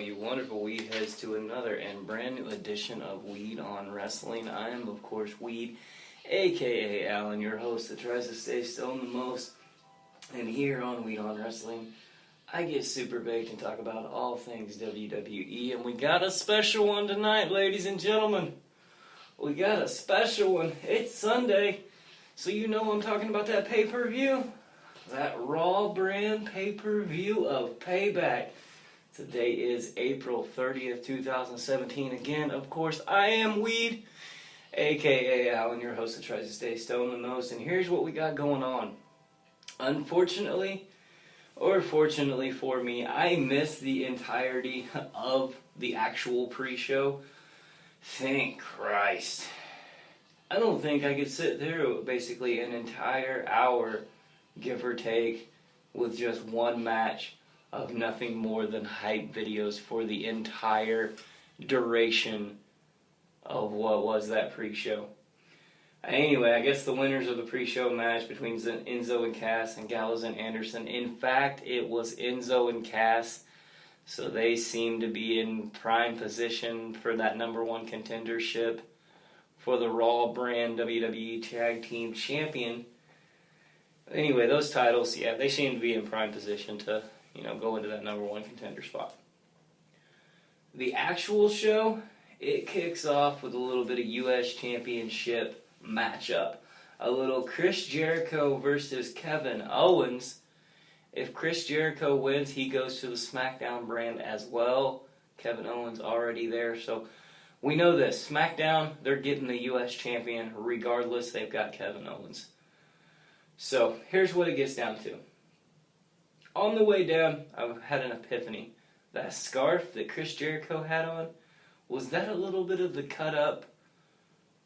you wonderful weed heads to another and brand new edition of Weed on Wrestling. I am, of course, Weed, aka Alan, your host that tries to stay stoned the most. And here on Weed on Wrestling, I get super baked and talk about all things WWE. And we got a special one tonight, ladies and gentlemen. We got a special one. It's Sunday, so you know I'm talking about that pay-per-view. That Raw brand pay-per-view of Payback. Today is April 30th, 2017. Again, of course, I am Weed, a.k.a. Alan, your host that tries to stay stoned the most. And here's what we got going on. Unfortunately, or fortunately for me, I missed the entirety of the actual pre-show. Thank Christ. I don't think I could sit through basically an entire hour, give or take, with just one match of nothing more than hype videos for the entire duration of what was that pre-show. Anyway, I guess the winners of the pre-show match between Enzo and Cass and Gallows and Anderson. In fact, it was Enzo and Cass, so they seem to be in prime position for that number one contendership for the Raw brand WWE Tag Team Champion. Anyway, those titles, yeah, they seem to be in prime position to, go into that number one contender spot. The actual show, it kicks off with a little bit of U.S. Championship matchup. A little Chris Jericho versus Kevin Owens. If Chris Jericho wins, he goes to the SmackDown brand as well. Kevin Owens already there, so we know this. SmackDown, they're getting the U.S. champion regardless. They've got Kevin Owens. So, here's what it gets down to. On the way down, I had an epiphany. That scarf that Chris Jericho had on, was that a little bit of the cut-up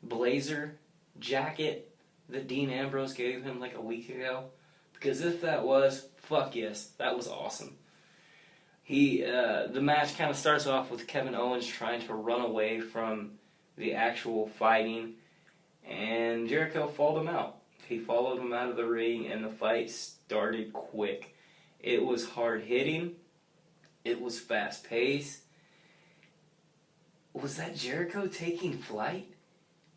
blazer jacket that Dean Ambrose gave him like a week ago? Because if that was, fuck yes, that was awesome. The match kind of starts off with Kevin Owens trying to run away from the actual fighting, and Jericho followed him out. He followed him out of the ring, and the fight started quick. It was hard-hitting. It was fast-paced. Was that Jericho taking flight?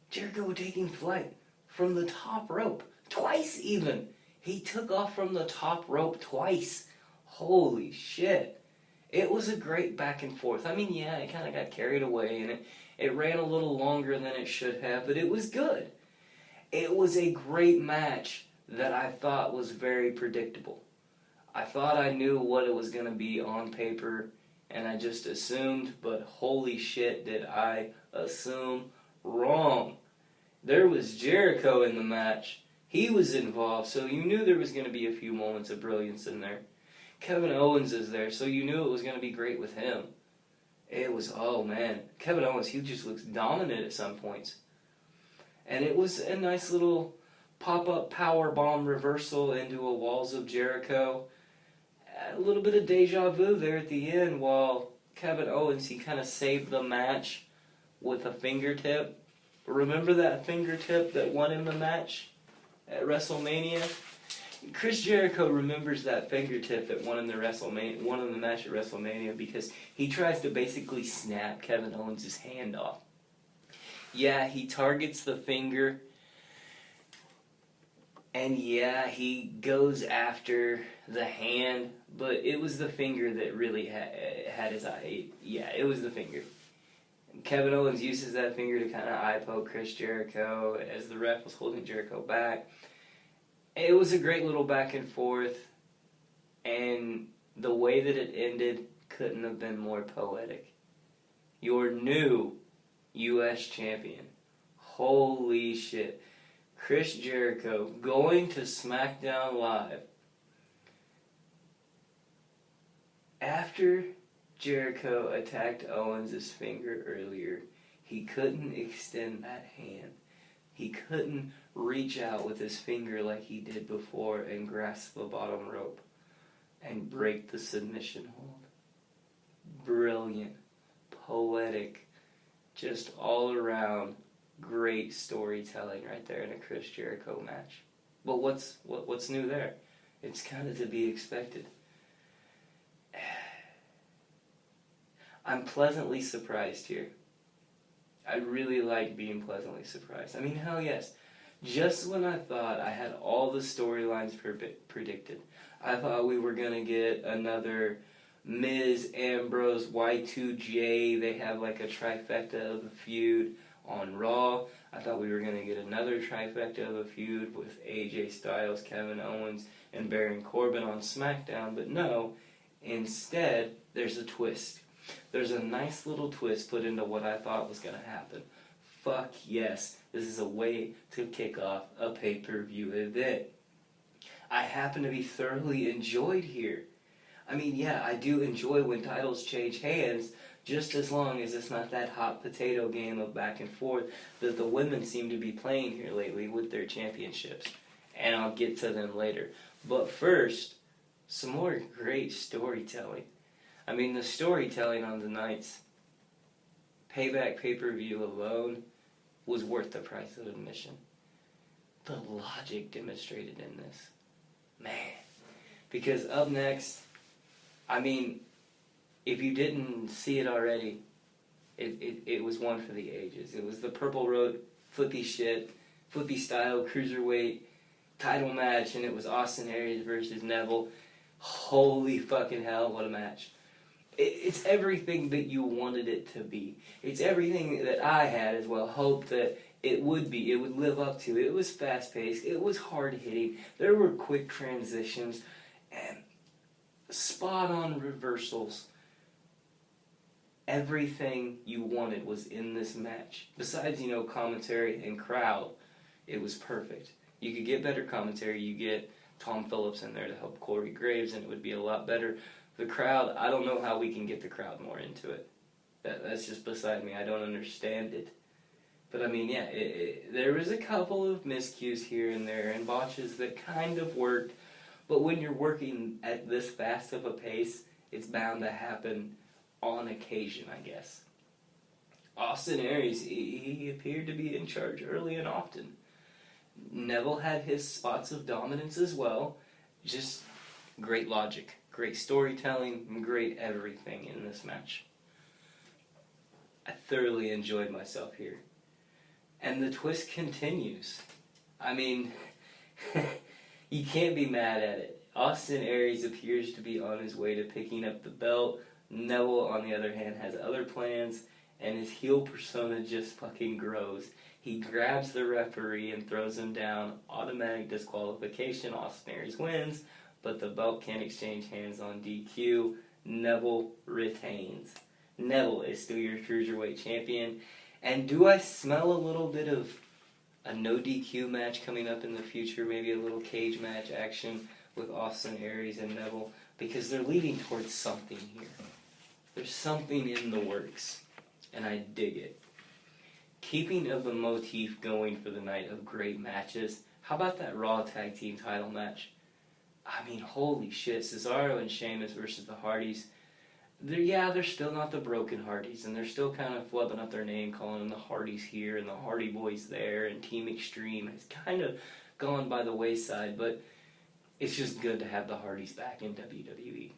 Jericho taking flight from the top rope. Twice, even. He took off from the top rope twice. Holy shit. It was a great back and forth. I mean, yeah, it kind of got carried away, and it ran a little longer than it should have, but it was good. It was a great match that I thought was very predictable. I thought I knew what it was going to be on paper, and I just assumed, but holy shit did I assume wrong. There was Jericho in the match. He was involved, so you knew there was going to be a few moments of brilliance in there. Kevin Owens is there, so you knew it was going to be great with him. It was, oh man, Kevin Owens, he just looks dominant at some points. And it was a nice little pop-up powerbomb reversal into a Walls of Jericho. A little bit of deja vu there at the end while Kevin Owens, he kind of saved the match with a fingertip. Remember that fingertip that won him the match at WrestleMania? Chris Jericho remembers that fingertip that won him the match at WrestleMania because he tries to basically snap Kevin Owens' hand off. Yeah, he targets the finger, and yeah, he goes after the hand, but it was the finger that really had his eye. Yeah, it was the finger. Kevin Owens uses that finger to kind of eye poke Chris Jericho as the ref was holding Jericho back. It was a great little back and forth, and the way that it ended couldn't have been more poetic. Your new U.S. champion. Holy shit. Chris Jericho going to SmackDown Live. After Jericho attacked Owens' finger earlier, he couldn't extend that hand. He couldn't reach out with his finger like he did before and grasp the bottom rope and break the submission hold. Brilliant, poetic, just all around great storytelling right there in a Chris Jericho match. But what's new there? It's kind of to be expected. I'm pleasantly surprised here. I really like being pleasantly surprised. I mean, hell yes. Just when I thought I had all the storylines predicted, I thought we were going to get another Miz, Ambrose, Y2J. They have like a trifecta of a feud on Raw. I thought we were going to get another trifecta of a feud with AJ Styles, Kevin Owens, and Baron Corbin on SmackDown. But no, instead, there's a twist. There's a nice little twist put into what I thought was going to happen. Fuck yes, this is a way to kick off a pay-per-view event. I happen to be thoroughly enjoyed here. I mean, yeah, I do enjoy when titles change hands, just as long as it's not that hot potato game of back and forth that the women seem to be playing here lately with their championships. And I'll get to them later. But first, some more great storytelling. I mean, the storytelling on tonight's Payback pay-per-view alone was worth the price of admission. The logic demonstrated in this. Man. Because up next, I mean, if you didn't see it already, it was one for the ages. It was the Purple Road flippy style cruiserweight title match, and it was Austin Aries versus Neville. Holy fucking hell, what a match. It's everything that you wanted it to be. It's everything that I had as well hoped that it would be. It would live up to. It was fast-paced. It was hard-hitting. There were quick transitions and spot-on reversals. Everything you wanted was in this match. Besides, commentary and crowd, it was perfect. You could get better commentary. You get Tom Phillips in there to help Corey Graves, and it would be a lot better. The crowd, I don't know how we can get the crowd more into it. That's just beside me. I don't understand it. But I mean, yeah, there was a couple of miscues here and there and botches that kind of worked. But when you're working at this fast of a pace, it's bound to happen on occasion, I guess. Austin Aries, he appeared to be in charge early and often. Neville had his spots of dominance as well. Just great logic, great storytelling, and great everything in this match. I thoroughly enjoyed myself here. And the twist continues. I mean, you can't be mad at it. Austin Aries appears to be on his way to picking up the belt. Neville, on the other hand, has other plans, and his heel persona just fucking grows. He grabs the referee and throws him down. Automatic disqualification. Austin Aries wins, but the belt can't exchange hands on DQ. Neville retains. Neville is still your Cruiserweight champion. And do I smell a little bit of a no DQ match coming up in the future? Maybe a little cage match action with Austin Aries and Neville? Because they're leading towards something here. There's something in the works. And I dig it. Keeping of the motif going for the night of great matches, how about that Raw Tag Team title match? I mean, holy shit. Cesaro and Sheamus versus the Hardys. They're still not the Broken Hardys, and they're still kind of flubbing up their name, calling them the Hardys here and the Hardy Boys there, and Team Extreme has kind of gone by the wayside, but it's just good to have the Hardys back in WWE.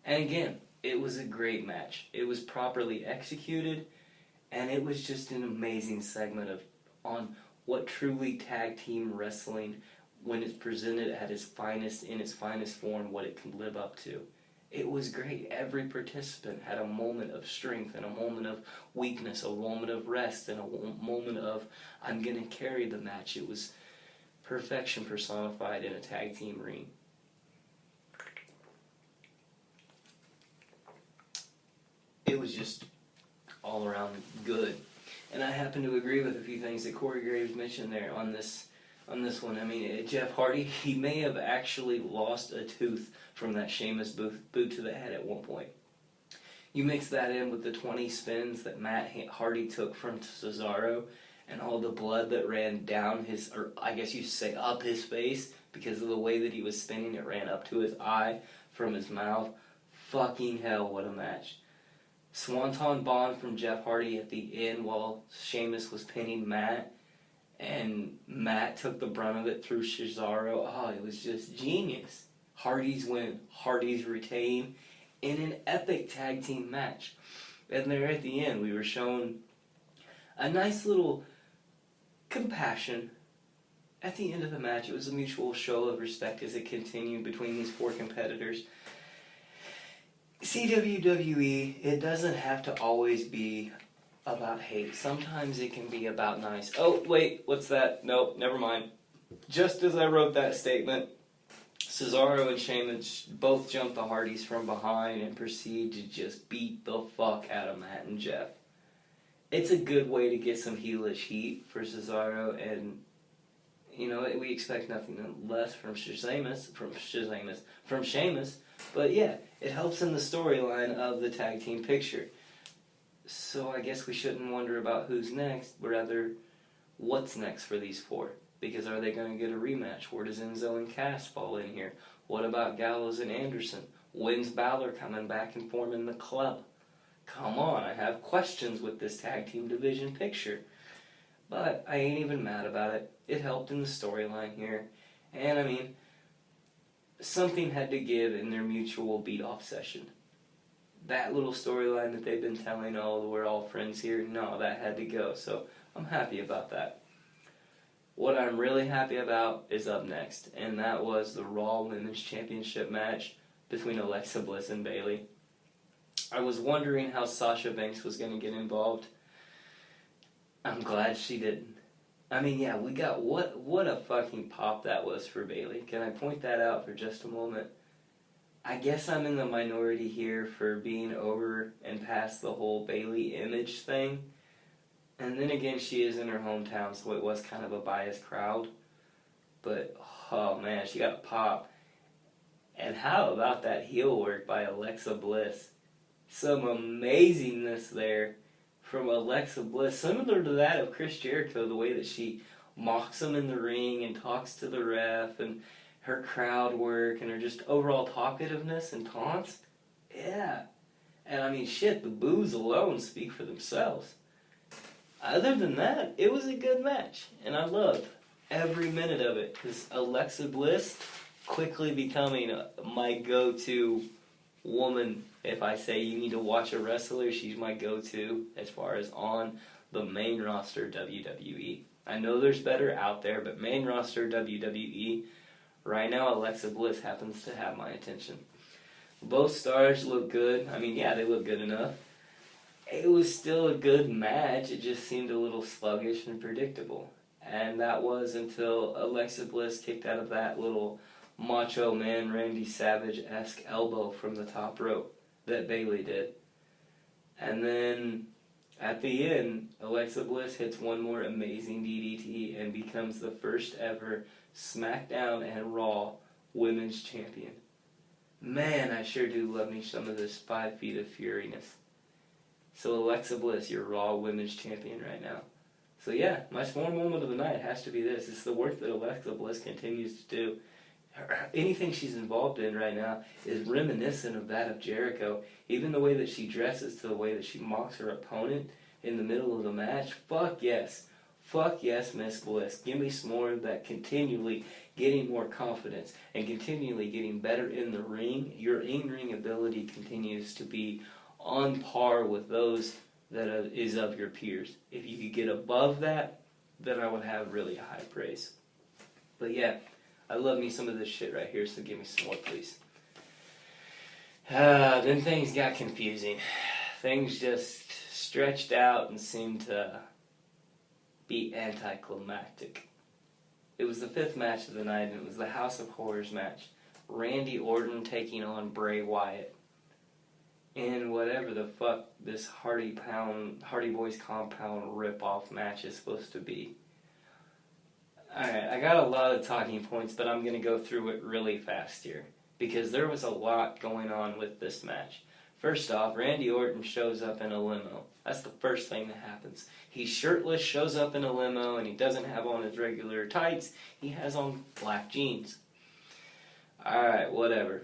And again, it was a great match. It was properly executed, and it was just an amazing segment on what truly tag team wrestling, when it's presented at its finest, in its finest form, what it can live up to. It was great. Every participant had a moment of strength and a moment of weakness, a moment of rest, and a moment of, I'm going to carry the match. It was perfection personified in a tag team ring. It was just all around good. And I happen to agree with a few things that Corey Graves mentioned there on this one. I mean, Jeff Hardy, he may have actually lost a tooth from that Sheamus boot to the head at one point. You mix that in with the 20 spins that Matt Hardy took from Cesaro and all the blood that ran down his, or I guess you say up his face, because of the way that he was spinning, it ran up to his eye from his mouth. Fucking hell, what a match. Swanton Bomb from Jeff Hardy at the end while Sheamus was pinning Matt, and Matt took the brunt of it through Cesaro. Oh, it was just genius. Hardys win, Hardys retain in an epic tag team match. And there at the end, we were shown a nice little compassion. At the end of the match, it was a mutual show of respect as it continued between these four competitors. See, WWE, it doesn't have to always be about hate. Sometimes it can be about nice. Oh, wait, what's that? Nope, never mind. Just as I wrote that statement, Cesaro and Sheamus both jumped the Hardys from behind and proceed to just beat the fuck out of Matt and Jeff. It's a good way to get some heelish heat for Cesaro, and you know, we expect nothing less from Sheamus. But yeah, it helps in the storyline of the tag team picture. So I guess we shouldn't wonder about who's next, but rather what's next for these four. Because are they going to get a rematch? Where does Enzo and Cass fall in here? What about Gallows and Anderson? When's Balor coming back and forming the club? Come on, I have questions with this tag team division picture. But I ain't even mad about it. It helped in the storyline here. And I mean, something had to give in their mutual beat-off session. That little storyline that they've been telling, oh, we're all friends here, no, that had to go. So I'm happy about that. What I'm really happy about is up next, and that was the Raw Women's Championship match between Alexa Bliss and Bayley. I was wondering how Sasha Banks was going to get involved. I'm glad she didn't. I mean, yeah, we got what a fucking pop that was for Bayley. Can I point that out for just a moment? I guess I'm in the minority here for being over and past the whole Bayley image thing. And then again, she is in her hometown, so it was kind of a biased crowd. But, oh man, she got a pop. And how about that heel work by Alexa Bliss? Some amazingness there from Alexa Bliss, similar to that of Chris Jericho, the way that she mocks him in the ring and talks to the ref, and her crowd work, and her just overall talkativeness and taunts. Yeah. And I mean, shit, the boos alone speak for themselves. Other than that, it was a good match, and I loved every minute of it, because Alexa Bliss quickly becoming my go-to woman. If I say you need to watch a wrestler, she's my go-to as far as on the main roster WWE. I know there's better out there, but main roster WWE, right now Alexa Bliss happens to have my attention. Both stars look good. I mean, yeah, they look good enough. It was still a good match. It just seemed a little sluggish and predictable. And that was until Alexa Bliss kicked out of that little Macho Man Randy Savage-esque elbow from the top rope that Bayley did. And then at the end, Alexa Bliss hits one more amazing DDT and becomes the first ever SmackDown and Raw Women's Champion. Man, I sure do love me some of this 5 feet of furiness. So Alexa Bliss, you're Raw Women's Champion right now. So yeah, my sworn moment of the night has to be this. It's the work that Alexa Bliss continues to do. Anything she's involved in right now is reminiscent of that of Jericho. Even the way that she dresses, to the way that she mocks her opponent in the middle of the match. Fuck yes. Fuck yes, Miss Bliss. Give me some more of that, continually getting more confidence and continually getting better in the ring. Your in-ring ability continues to be on par with those that is of your peers. If you could get above that, then I would have really high praise. But yeah, I love me some of this shit right here, so give me some more, please. Then things got confusing. Things just stretched out and seemed to be anticlimactic. It was the 5th match of the night, and it was the House of Horrors match. Randy Orton taking on Bray Wyatt in whatever the fuck this Hardy Boys Compound rip-off match is supposed to be. Alright, I got a lot of talking points, but I'm going to go through it really fast here, because there was a lot going on with this match. First off, Randy Orton shows up in a limo. That's the first thing that happens. He's shirtless, shows up in a limo, and he doesn't have on his regular tights. He has on black jeans. Alright, whatever.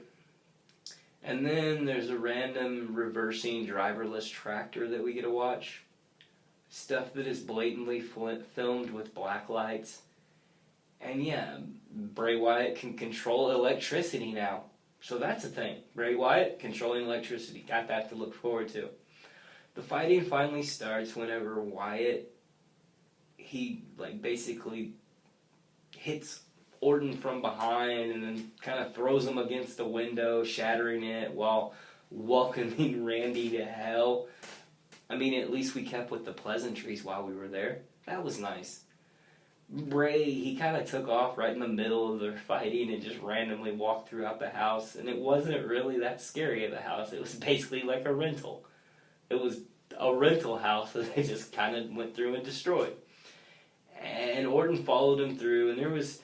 And then there's a random reversing driverless tractor that we get to watch. Stuff that is blatantly filmed with black lights. And yeah, Bray Wyatt can control electricity now. So that's a thing. Bray Wyatt controlling electricity. Got that to look forward to. The fighting finally starts whenever Wyatt, he basically hits Orton from behind and then kind of throws him against the window, shattering it while welcoming Randy to hell. I mean, at least we kept with the pleasantries while we were there. That was nice. Bray, he kind of took off right in the middle of their fighting and just randomly walked throughout the house, and it wasn't really that scary of a house. It was basically like a rental. It was a rental house that they just kind of went through and destroyed. And Orton followed him through, and there was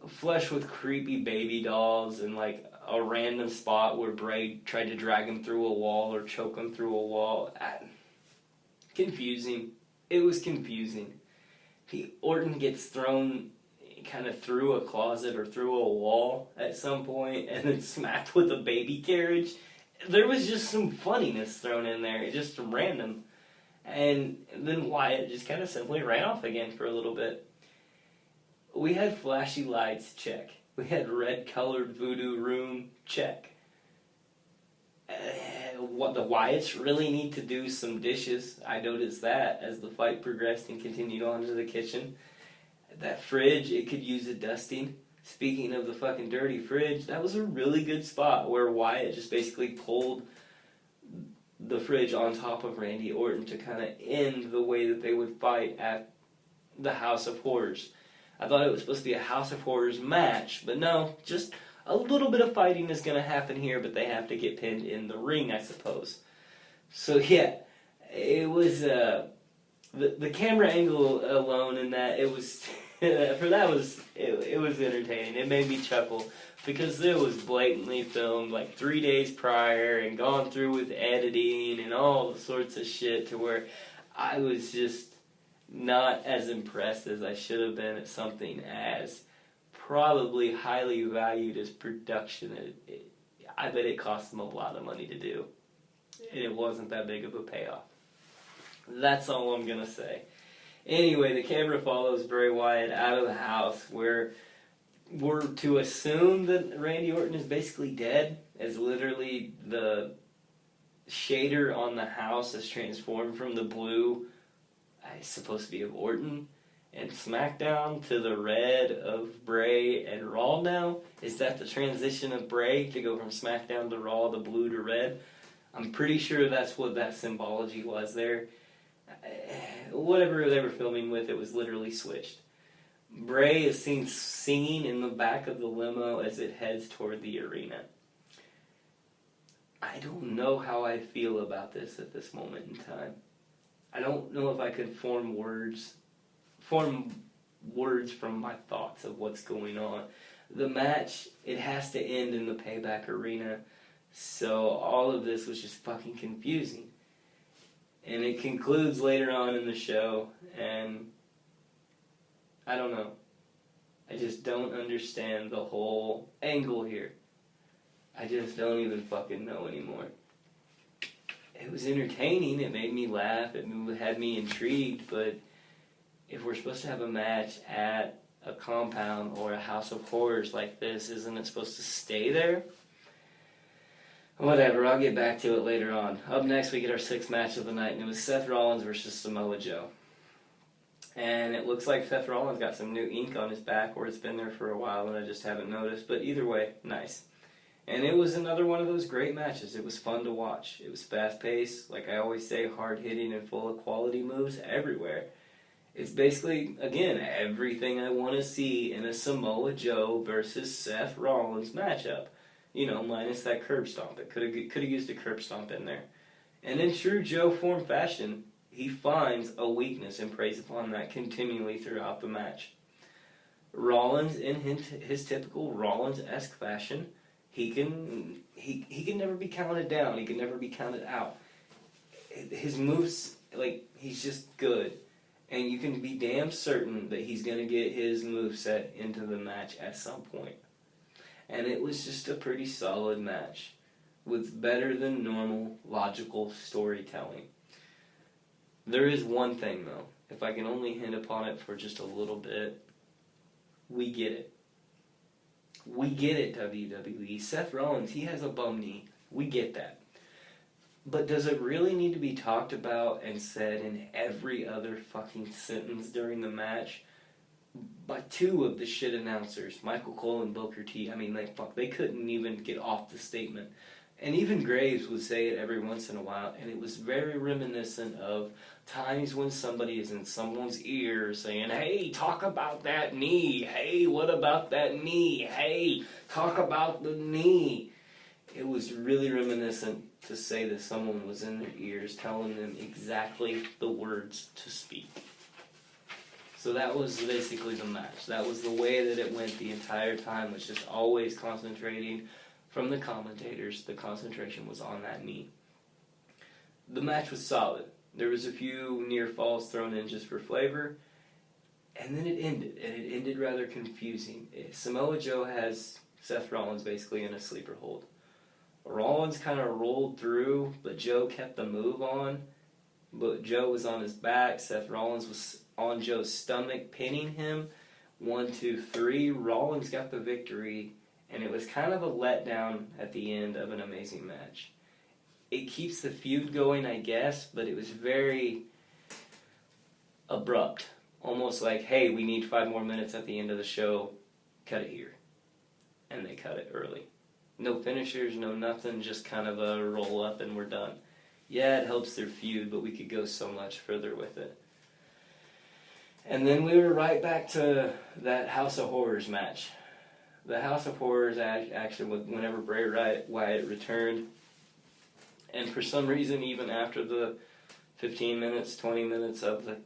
flesh with creepy baby dolls and like a random spot where Bray tried to drag him through a wall or choke him through a wall. Confusing. It was confusing. Orton gets thrown kind of through a closet or through a wall at some point and then smacked with a baby carriage. There was just some funniness thrown in there, just random. And then Wyatt just kind of simply ran off again for a little bit. We had flashy lights, check. We had red-colored voodoo room, check. What the Wyatts really need to do some dishes. I noticed that as the fight progressed and continued on to the kitchen. That fridge, it could use a dusting. Speaking of the fucking dirty fridge, that was a really good spot where Wyatt just basically pulled the fridge on top of Randy Orton to kind of end the way that they would fight at the House of Horrors. I thought it was supposed to be a House of Horrors match, but no, just a little bit of fighting is going to happen here, but they have to get pinned in the ring, I suppose. So yeah, it was the camera angle alone in that it was it was entertaining. It made me chuckle because it was blatantly filmed like 3 days prior and gone through with editing and all sorts of shit to where I was just not as impressed as I should have been at something as probably highly valued as production. I bet it cost them a lot of money to do. And it wasn't that big of a payoff. That's all I'm going to say. Anyway, the camera follows Bray Wyatt out of the house where we're to assume that Randy Orton is basically dead, as literally the shader on the house is transformed from the blue, it's supposed to be of Orton, and SmackDown to the red of Bray and Raw now? Is that the transition of Bray to go from SmackDown to Raw, the blue to red? I'm pretty sure that's what that symbology was there. Whatever they were filming with, it was literally switched. Bray is seen singing in the back of the limo as it heads toward the arena. I don't know how I feel about this at this moment in time. I don't know if I could form words from my thoughts of what's going on. The match, it has to end in the Payback arena, so all of this was just fucking confusing. And it concludes later on in the show, and I don't know. I just don't understand the whole angle here. I just don't even fucking know anymore. It was entertaining, it made me laugh, it had me intrigued, but if we're supposed to have a match at a compound or a House of Horrors like this, isn't it supposed to stay there? Whatever, I'll get back to it later on. Up next, we get our sixth match of the night, and it was Seth Rollins versus Samoa Joe. And it looks like Seth Rollins got some new ink on his back, or it's been there for a while and I just haven't noticed. But either way, nice. And it was another one of those great matches. It was fun to watch. It was fast-paced, like I always say, hard-hitting and full of quality moves everywhere. It's basically, again, everything I want to see in a Samoa Joe versus Seth Rollins matchup. You know, minus that curb stomp. It could have used a curb stomp in there. And in true Joe form fashion, he finds a weakness and preys upon that continually throughout the match. Rollins, in his typical Rollins-esque fashion, he can never be counted down. He can never be counted out. His moves, he's just good. And you can be damn certain that he's going to get his moveset into the match at some point. And it was just a pretty solid match with better than normal logical storytelling. There is one thing, though. If I can only hint upon it for just a little bit, we get it. We get it, WWE. Seth Rollins, he has a bum knee. We get that. But does it really need to be talked about and said in every other fucking sentence during the match by two of the shit announcers, Michael Cole and Booker T? I mean, they couldn't even get off the statement. And even Graves would say it every once in a while, and it was very reminiscent of times when somebody is in someone's ear saying, hey, talk about that knee. Hey, what about that knee? Hey, talk about the knee. It was really reminiscent to say that someone was in their ears telling them exactly the words to speak. So that was basically the match. That was the way that it went the entire time, was just always concentrating from the commentators. The concentration was on that knee. The match was solid. There was a few near falls thrown in just for flavor, and then it ended, and it ended rather confusing. Samoa Joe has Seth Rollins basically in a sleeper hold. Rollins kind of rolled through, but Joe kept the move on. But Joe was on his back. Seth Rollins was on Joe's stomach, pinning him. 1, 2, 3. Rollins got the victory, and it was kind of a letdown at the end of an amazing match. It keeps the feud going, I guess, but it was very abrupt. Almost like, hey, we need 5 more minutes at the end of the show. Cut it here. And they cut it early. No finishers, no nothing, just kind of a roll up and we're done. Yeah, it helps their feud, but we could go so much further with it. And then we were right back to that House of Horrors match. The House of Horrors actually, whenever Bray Wyatt returned, and for some reason, even after the 15 minutes, 20 minutes of the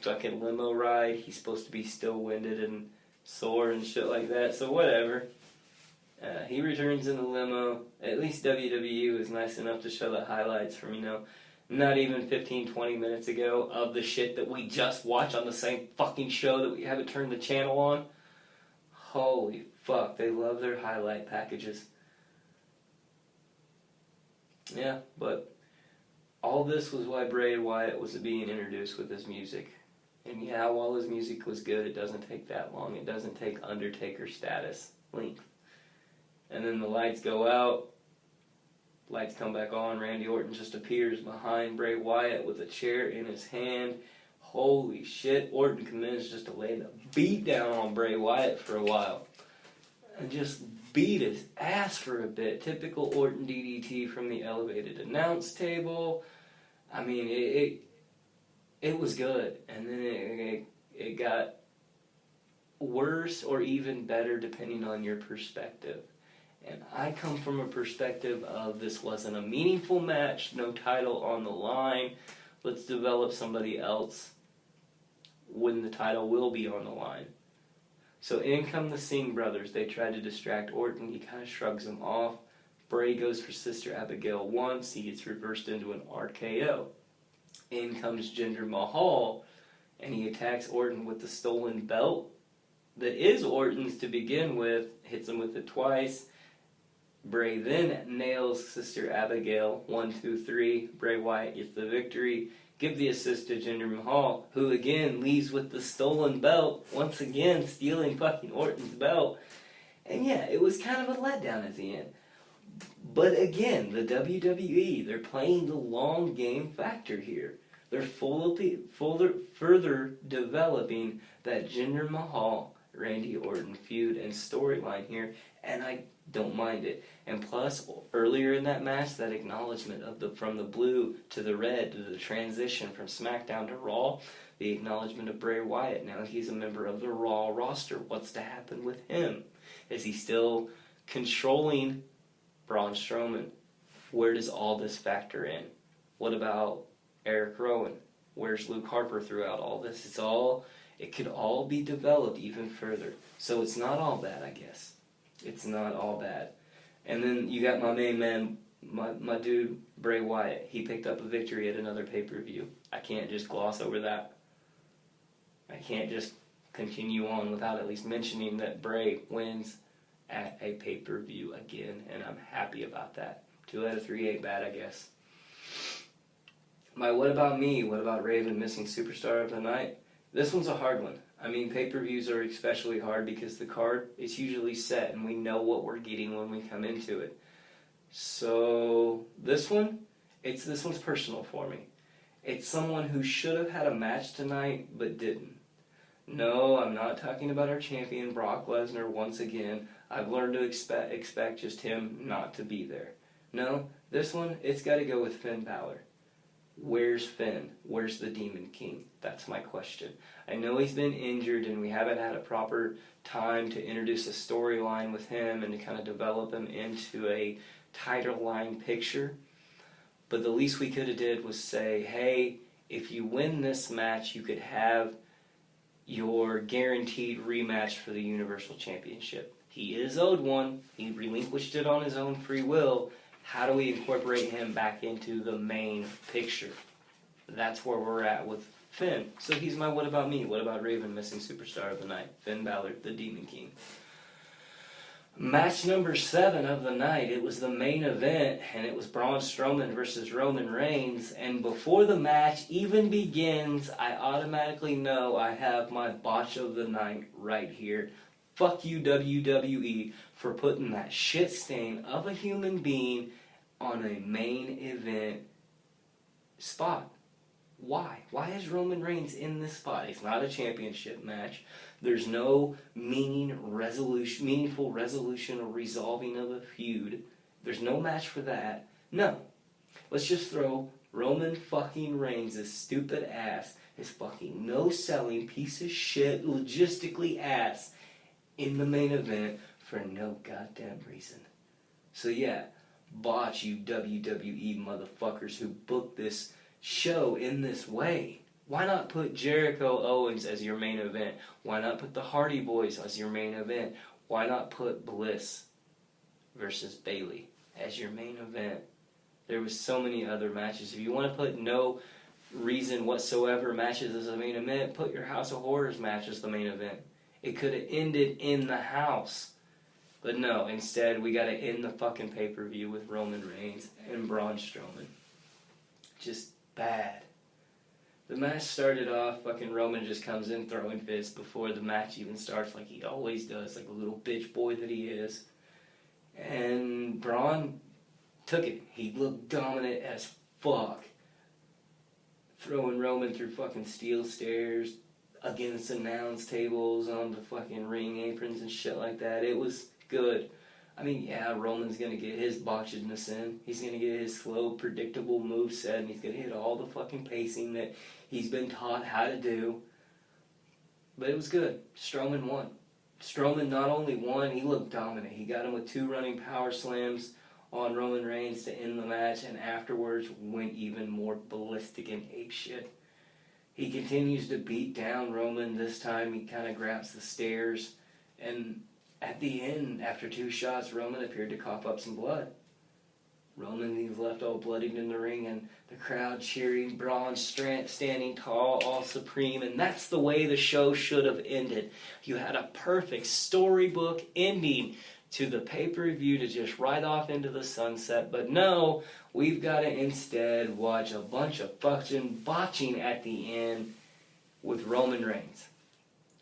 fucking limo ride, he's supposed to be still winded and sore and shit like that, so whatever. He returns in the limo. At least WWE was nice enough to show the highlights from, not even 15, 20 minutes ago of the shit that we just watched on the same fucking show that we haven't turned the channel on. Holy fuck, they love their highlight packages. Yeah, but all this was why Bray Wyatt was being introduced with his music. And yeah, while his music was good, it doesn't take that long. It doesn't take Undertaker status length. And then the lights go out, lights come back on, Randy Orton just appears behind Bray Wyatt with a chair in his hand. Holy shit, Orton commences just to lay the beat down on Bray Wyatt for a while. And just beat his ass for a bit. Typical Orton DDT from the elevated announce table. I mean, it was good. And then it got worse or even better depending on your perspective. And I come from a perspective of this wasn't a meaningful match, no title on the line. Let's develop somebody else when the title will be on the line. So in come the Singh brothers. They try to distract Orton. He kind of shrugs them off. Bray goes for Sister Abigail once. He gets reversed into an RKO. In comes Jinder Mahal, and he attacks Orton with the stolen belt that is Orton's to begin with. Hits him with it twice. Bray then nails Sister Abigail. 1, 2, 3. Bray Wyatt gets the victory. Give the assist to Jinder Mahal, who again leaves with the stolen belt. Once again, stealing fucking Orton's belt. And yeah, it was kind of a letdown at the end. But again, the WWE, they're playing the long game factor here. They're further developing that Jinder Mahal, Randy Orton feud and storyline here, and I don't mind it. And plus, earlier in that match, that acknowledgement of from the blue to the red, to the transition from SmackDown to Raw, the acknowledgement of Bray Wyatt. Now he's a member of the Raw roster. What's to happen with him? Is he still controlling Braun Strowman? Where does all this factor in? What about Eric Rowan? Where's Luke Harper throughout all this? It could all be developed even further. So it's not all bad, I guess. It's not all bad. And then you got my main man, my dude, Bray Wyatt. He picked up a victory at another pay-per-view. I can't just gloss over that. I can't just continue on without at least mentioning that Bray wins at a pay-per-view again, and I'm happy about that. 2 out of 3 ain't bad, I guess. My what about me? What about Raven missing Superstar of the Night? This one's a hard one. I mean, pay-per-views are especially hard because the card is usually set and we know what we're getting when we come into it. So, this one, This one's personal for me. It's someone who should have had a match tonight, but didn't. No, I'm not talking about our champion, Brock Lesnar, once again. I've learned to expect just him not to be there. No, this one, it's got to go with Finn Balor. Where's Finn? Where's the Demon King? That's my question. I know he's been injured and we haven't had a proper time to introduce a storyline with him and to kind of develop him into a title line picture. But the least we could have did was say, hey, if you win this match, you could have your guaranteed rematch for the Universal Championship. He is owed one. He relinquished it on his own free will. How do we incorporate him back into the main picture? That's where we're at with Finn. So he's my what about me? What about Raven missing superstar of the night? Finn Balor, the Demon King. Match number 7 of the night. It was the main event, and it was Braun Strowman versus Roman Reigns. And before the match even begins, I automatically know I have my botch of the night right here. Fuck you, WWE, for putting that shit stain of a human being on a main event spot. Why? Why is Roman Reigns in this spot? It's not a championship match. There's no meaningful resolution or resolving of a feud. There's no match for that. No. Let's just throw Roman fucking Reigns' stupid ass, his fucking no-selling piece of shit, logistically ass, in the main event for no goddamn reason. So yeah, botch you WWE motherfuckers who booked this show in this way. Why not put Jericho Owens as your main event? Why not put the Hardy Boys as your main event? Why not put Bliss versus Bayley as your main event? There was so many other matches. If you want to put no reason whatsoever matches as the main event, put your House of Horrors match as the main event. It could have ended in the house. But no, instead we got to end the fucking pay-per-view with Roman Reigns and Braun Strowman. Just bad. The match started off, fucking Roman just comes in throwing fists before the match even starts, like he always does, like a little bitch boy that he is. And Braun took it. He looked dominant as fuck. Throwing Roman through fucking steel stairs, against announce tables, on the fucking ring aprons and shit like that. It was good. I mean, yeah, Roman's going to get his botchedness in. He's going to get his slow, predictable moveset, and he's going to hit all the fucking pacing that he's been taught how to do. But it was good. Strowman won. Strowman not only won, he looked dominant. He got him with 2 running power slams on Roman Reigns to end the match, and afterwards went even more ballistic and apeshit. He continues to beat down Roman. This time he kind of grabs the stairs, and at the end, after 2 shots, Roman appeared to cough up some blood. Roman, he's left all bloodied in the ring, and the crowd cheering, Braun standing tall, all supreme, and that's the way the show should have ended. You had a perfect storybook ending to the pay-per-view to just ride off into the sunset, but no, we've got to instead watch a bunch of fucking botching at the end with Roman Reigns.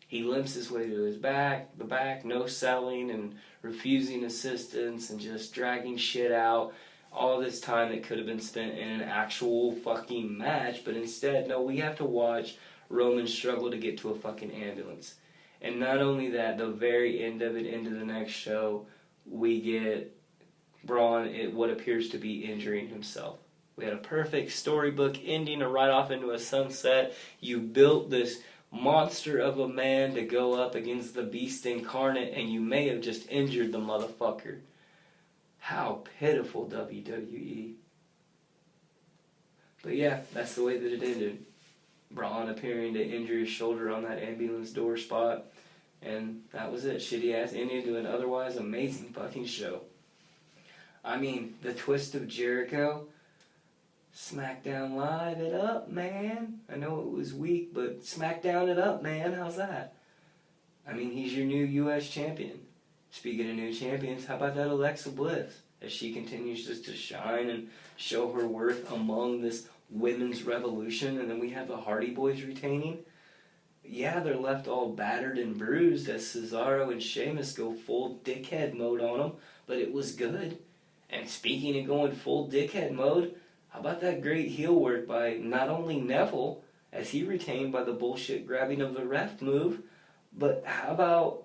He limps his way to the back, no selling and refusing assistance and just dragging shit out. All this time that could have been spent in an actual fucking match, but instead, no, we have to watch Roman struggle to get to a fucking ambulance. And not only that, the very end of it, into the next show, we get Braun, what appears to be injuring himself. We had a perfect storybook ending to ride off into a sunset. You built this monster of a man to go up against the beast incarnate, and you may have just injured the motherfucker. How pitiful, WWE. But yeah, that's the way that it ended. Braun appearing to injure his shoulder on that ambulance door spot, and that was it. Shitty ass ending to an otherwise amazing fucking show. I mean, the twist of Jericho, SmackDown Live it up, man. I know it was weak, but SmackDown it up, man. How's that? I mean, he's your new U.S. champion. Speaking of new champions, how about that Alexa Bliss? As she continues just to shine and show her worth among this women's revolution, and then we have the Hardy Boys retaining. Yeah, they're left all battered and bruised as Cesaro and Sheamus go full dickhead mode on them, but it was good. And speaking of going full dickhead mode, How about that great heel work by not only Neville, as he retained by the bullshit grabbing of the ref move, but how about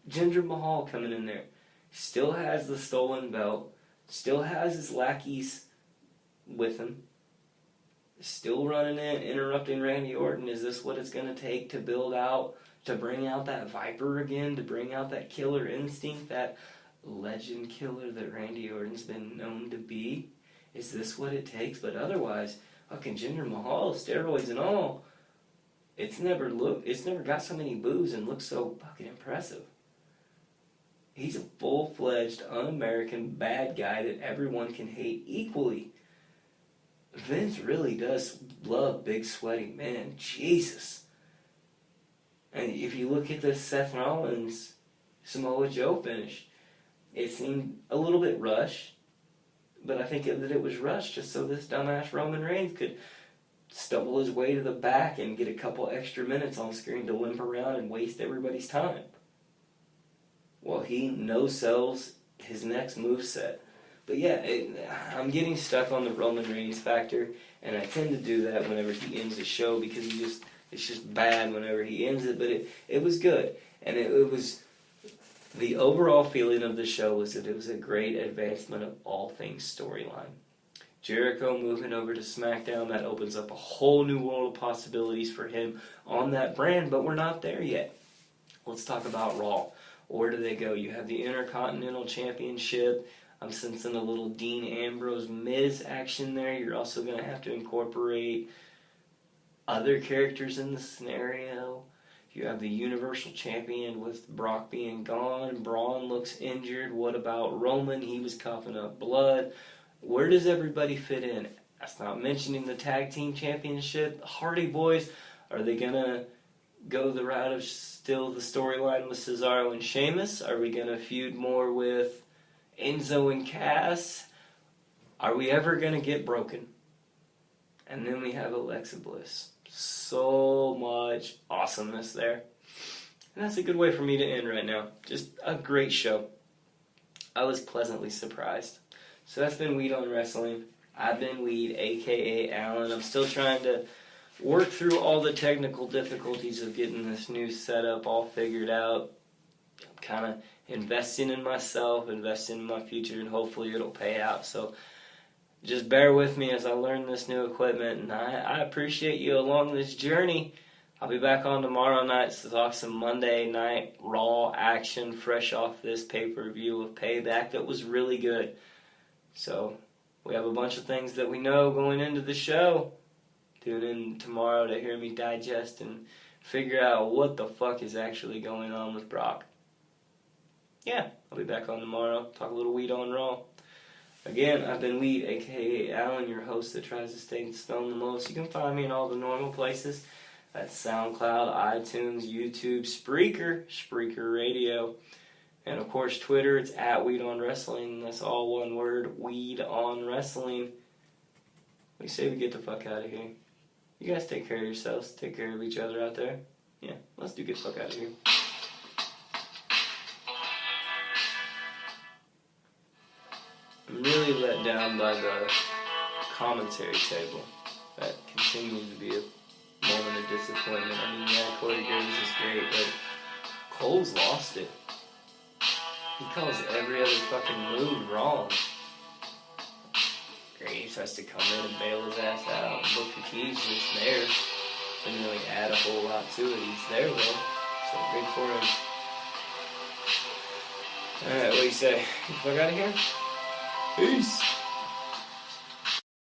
Jinder Mahal coming in there? Still has the stolen belt, still has his lackeys with him, still running in, interrupting Randy Orton. Is this what it's going to take to build out, to bring out that Viper again, to bring out that killer instinct, that legend killer that Randy Orton's been known to be? Is this what it takes? But otherwise, fucking Jinder Mahal, steroids and all, it's never got so many boos and looks so fucking impressive. He's a full-fledged, un-American bad guy that everyone can hate equally. Vince really does love big, sweaty men. Jesus. And if you look at the Seth Rollins Samoa Joe finish, it seemed a little bit rushed, but I think that it was rushed just so this dumbass Roman Reigns could stumble his way to the back and get a couple extra minutes on screen to limp around and waste everybody's time. Well, he no-sells his next moveset. But yeah, I'm getting stuck on the Roman Reigns factor, and I tend to do that whenever he ends a show because it's just bad whenever he ends it, but it was good. And it was, the overall feeling of the show was that it was a great advancement of all things storyline. Jericho moving over to SmackDown, that opens up a whole new world of possibilities for him on that brand, but we're not there yet. Let's talk about Raw. Where do they go? You have the Intercontinental Championship. I'm sensing a little Dean Ambrose Miz action there. You're also going to have to incorporate other characters in the scenario. You have the Universal Champion with Brock being gone. Braun looks injured. What about Roman? He was coughing up blood. Where does everybody fit in? That's not mentioning the Tag Team Championship. The Hardy Boys, are they going to go the route of still the storyline with Cesaro and Sheamus? Are we going to feud more with Enzo and Cass? Are we ever going to get broken? And then we have Alexa Bliss. So much awesomeness there. And that's a good way for me to end right now. Just a great show. I was pleasantly surprised. So that's been Weed on Wrestling. I've been Weed, a.k.a. Alan. I'm still trying to work through all the technical difficulties of getting this new setup all figured out. I'm kind of investing in myself, investing in my future, and hopefully it'll pay out. So just bear with me as I learn this new equipment, and I appreciate you along this journey. I'll be back on tomorrow night to talk some Monday Night Raw action fresh off this pay-per-view of Payback that was really good. So we have a bunch of things that we know going into the show. Tune in tomorrow to hear me digest and figure out what the fuck is actually going on with Brock. Yeah, I'll be back on tomorrow. Talk a little Weed on Raw. Again, I've been Weed, a.k.a. Alan, your host that tries to stay stoned the most. You can find me in all the normal places. That's SoundCloud, iTunes, YouTube, Spreaker Radio. And, of course, Twitter, it's at Weed on Wrestling. That's all one word, Weed on Wrestling. We say we get the fuck out of here. You guys take care of yourselves. Take care of each other out there. Yeah, let's do get the fuck out of here. I'm really let down by the commentary table. That continues to be a moment of disappointment. I mean, yeah, Corey Graves is great, but Cole's lost it. He calls every other fucking move wrong. Graves has to come in and bail his ass out. Booker T's just there. Didn't really add a whole lot to it. He's there though. So good for him. Alright, what do you say? Get the fuck out of here? Peace.